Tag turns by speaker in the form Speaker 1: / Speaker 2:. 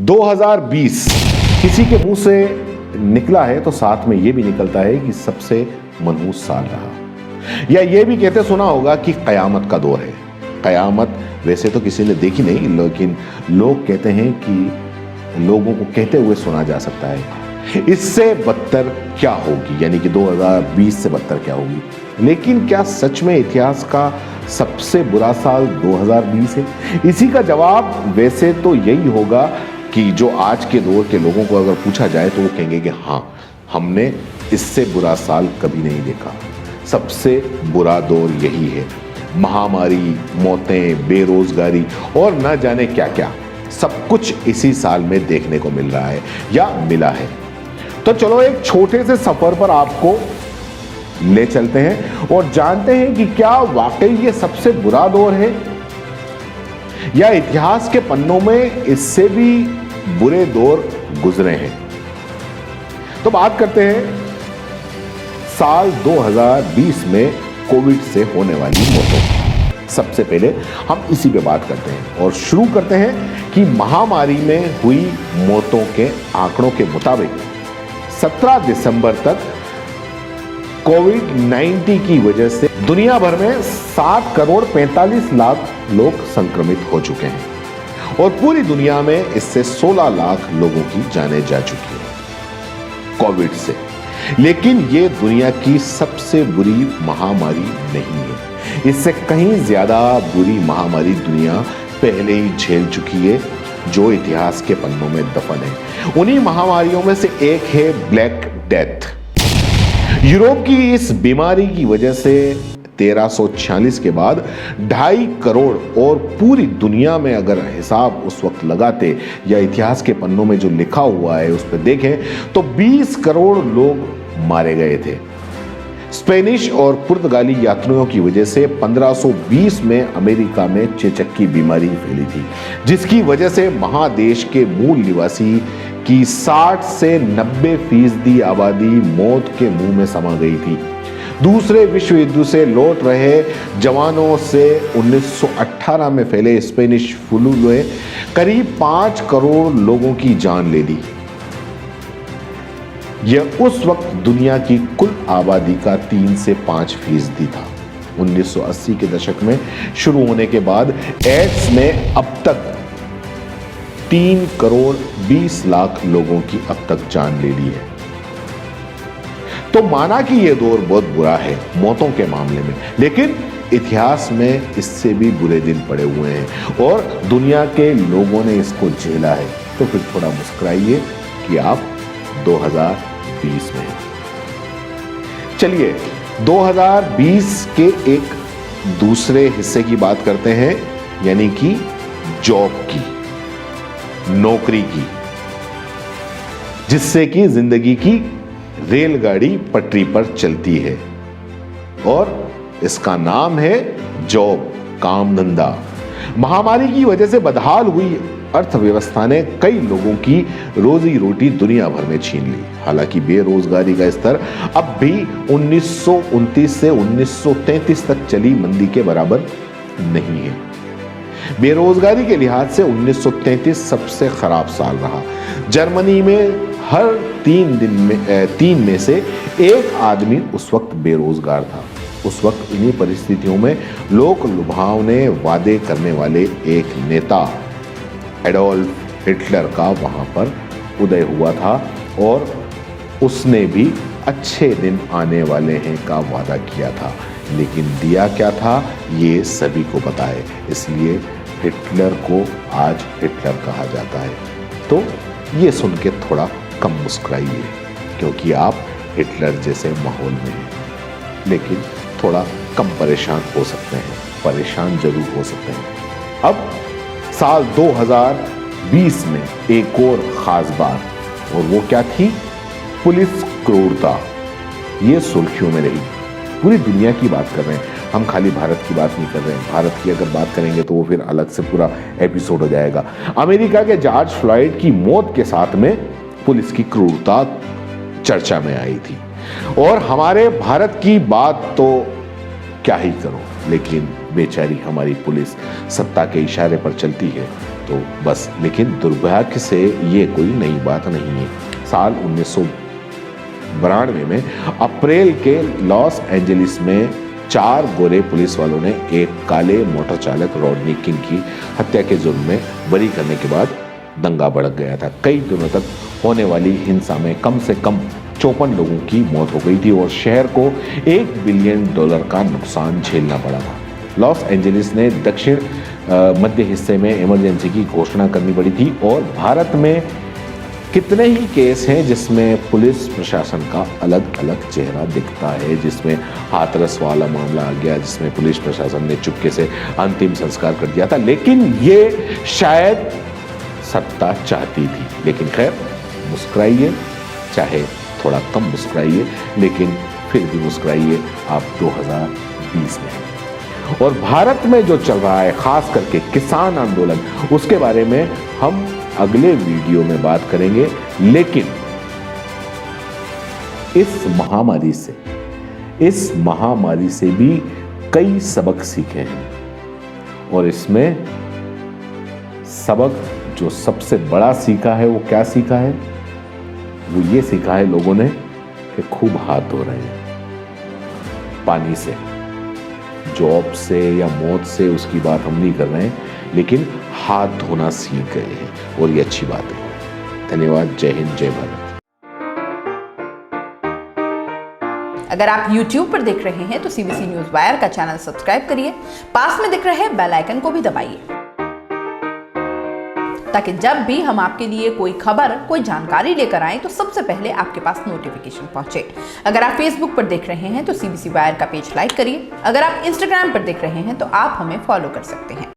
Speaker 1: 2020 किसी के मुंह से निकला है तो साथ में यह भी निकलता है कि सबसे मनहूस साल रहा, या यह भी कहते सुना होगा कि कयामत का दौर है। कयामत वैसे तो किसी ने देखी नहीं, लेकिन लोग कहते हैं कि लोगों को कहते हुए सुना जा सकता है इससे बदतर क्या होगी, यानी कि 2020 से बदतर क्या होगी। लेकिन क्या सच में इतिहास का सबसे बुरा साल 2020 है? इसी का जवाब वैसे तो यही होगा कि जो आज के दौर के लोगों को अगर पूछा जाए तो वो कहेंगे कि हाँ, हमने इससे बुरा साल कभी नहीं देखा। सबसे बुरा दौर यही है। महामारी, मौतें, बेरोजगारी और न जाने क्या क्या, सब कुछ इसी साल में देखने को मिल रहा है या मिला है। तो चलो एक छोटे से सफर पर आपको ले चलते हैं और जानते हैं कि क्या वाकई ये सबसे बुरा दौर है, या इतिहास के पन्नों में इससे भी बुरे दौर गुजरे हैं। तो बात करते हैं साल 2020 में कोविड से होने वाली मौतों। सबसे पहले हम इसी पे बात करते हैं और शुरू करते हैं कि महामारी में हुई मौतों के आंकड़ों के मुताबिक 17 दिसंबर तक कोविड-19 की वजह से दुनिया भर में 7 करोड़ 45 लाख लोग संक्रमित हो चुके हैं और पूरी दुनिया में इससे 16 लाख लोगों की जानें जा चुकी है कोविड से। लेकिन ये दुनिया की सबसे बुरी महामारी नहीं है। इससे कहीं ज्यादा बुरी महामारी दुनिया पहले ही झेल चुकी है, जो इतिहास के पन्नों में दफन है। उन्हीं महामारियों में से एक है ब्लैक डेथ। यूरोप की इस बीमारी की वजह से 1346 के बाद 2.5 करोड़, और पूरी दुनिया में अगर हिसाब उस वक्त लगाते या इतिहास के पन्नों में जो लिखा हुआ है उस पर देखें तो 20 करोड़ लोग मारे गए थे। स्पेनिश और पुर्तगाली यात्रियों की वजह से 1520 में अमेरिका में चेचक की बीमारी फैली थी, जिसकी वजह से महादेश के मूल निवासी की 60 से 90% आबादी मौत के मुंह में समा गई थी। दूसरे विश्व युद्ध से लौट रहे जवानों से 1918 में फैले स्पेनिश फ्लू ने करीब 5 करोड़ लोगों की जान ले ली। यह उस वक्त दुनिया की कुल आबादी का 3 से 5% था। 1980 के दशक में शुरू होने के बाद एड्स ने अब तक 3 करोड़ 20 लाख लोगों की अब तक जान ले ली है। तो माना कि यह दौर बहुत बुरा है मौतों के मामले में, लेकिन इतिहास में इससे भी बुरे दिन पड़े हुए हैं और दुनिया के लोगों ने इसको झेला है। तो फिर थोड़ा मुस्कुराइए कि आप 2020 में हैं। चलिए 2020 के एक दूसरे हिस्से की बात करते हैं, यानी कि जॉब की, नौकरी की, जिससे कि जिंदगी की रेलगाड़ी पटरी पर चलती है और इसका नाम है जॉब, काम धंधा। महामारी की वजह से बदहाल हुई अर्थव्यवस्था ने कई लोगों की रोजी रोटी दुनिया भर में छीन ली। हालांकि बेरोजगारी का स्तर अब भी 1929 से 1933 तक चली मंदी के बराबर नहीं है। बेरोजगारी के लिहाज से 1933 सबसे खराब साल रहा। जर्मनी में हर 3 में से 1 आदमी उस वक्त बेरोजगार था। उस वक्त इन्हीं परिस्थितियों में लोक लुभावने वादे करने वाले एक नेता एडोल्फ हिटलर का वहां पर उदय हुआ था और उसने भी अच्छे दिन आने वाले हैं का वादा किया था। लेकिन दिया क्या था ये सभी को पता है, इसलिए हिटलर को आज हिटलर कहा जाता है। तो ये सुन के थोड़ा कम मुस्कुराइए, क्योंकि आप हिटलर जैसे माहौल में हैं, लेकिन थोड़ा कम परेशान हो सकते हैं। परेशान जरूर हो सकते हैं। अब साल 2020 में एक और खास बात, और वो क्या थी? पुलिस क्रूरता। ये सुर्खियों में रही। पूरी दुनिया की बात कर रहे हैं हम, खाली भारत की बात नहीं कर रहे हैं। भारत की अगर बात करेंगे तो वो फिर अलग से पूरा एपिसोड हो जाएगा। अमेरिका के जॉर्ज फ्लॉयड की मौत के साथ में पुलिस की क्रूरता चर्चा में आई थी। और हमारे भारत की बात तो क्या ही करो, लेकिन बेचारी हमारी पुलिस सत्ता के इशारे पर चलती है तो बस। लेकिन दुर्भाग्य से ये कोई नई बात नहीं है। साल 1992 में अप्रैल के लॉस एंजलिस में 4 गोरे पुलिस वालों ने एक काले मोटर चालक रॉडनी किंग की हत्या के जुर्म में बरी करने के बाद दंगा भड़क गया था। कई दिनों तक होने वाली हिंसा में कम से कम 54 लोगों की मौत हो गई थी और शहर को $1 बिलियन का नुकसान झेलना पड़ा था। लॉस एंजलिस ने दक्षिण मध्य हिस्से में इमरजेंसी की घोषणा करनी पड़ी थी और भारत में कितने ही केस हैं जिसमें पुलिस प्रशासन का अलग अलग चेहरा दिखता है, जिसमें हाथरस वाला मामला आ गया, जिसमें पुलिस प्रशासन ने चुपके से अंतिम संस्कार कर दिया था। लेकिन ये शायद सत्ता चाहती थी। लेकिन खैर, मुस्कुराइए, चाहे थोड़ा कम मुस्कुराइए, लेकिन फिर भी मुस्कुराइए, आप 2020 में हैं। और भारत में जो चल रहा है, खास करके किसान आंदोलन, उसके बारे में हम अगले वीडियो में बात करेंगे। लेकिन इस महामारी से भी कई सबक सीखे हैं और इसमें सबक जो सबसे बड़ा सीखा है वो क्या सीखा है? वो ये सीखा है लोगों ने कि खूब हाथ धो रहे हैं पानी से। जॉब से या मौत से उसकी बात हम नहीं कर रहे हैं, लेकिन हाथ धोना सीख गए हैं और ये अच्छी बात है। धन्यवाद। जय हिंद, जय भारत।
Speaker 2: अगर आप YouTube पर देख रहे हैं तो CBC न्यूज़ वायर का चैनल सब्सक्राइब करिए, पास में दिख रहे बेल आइकन को भी दबाइए ताकि जब भी हम आपके लिए कोई खबर, कोई जानकारी लेकर आएं तो सबसे पहले आपके पास नोटिफिकेशन पहुंचे। अगर आप Facebook पर देख रहे हैं तो CBC वायर का पेज लाइक करिए। अगर आप Instagram पर देख रहे हैं तो आप हमें फॉलो कर सकते हैं।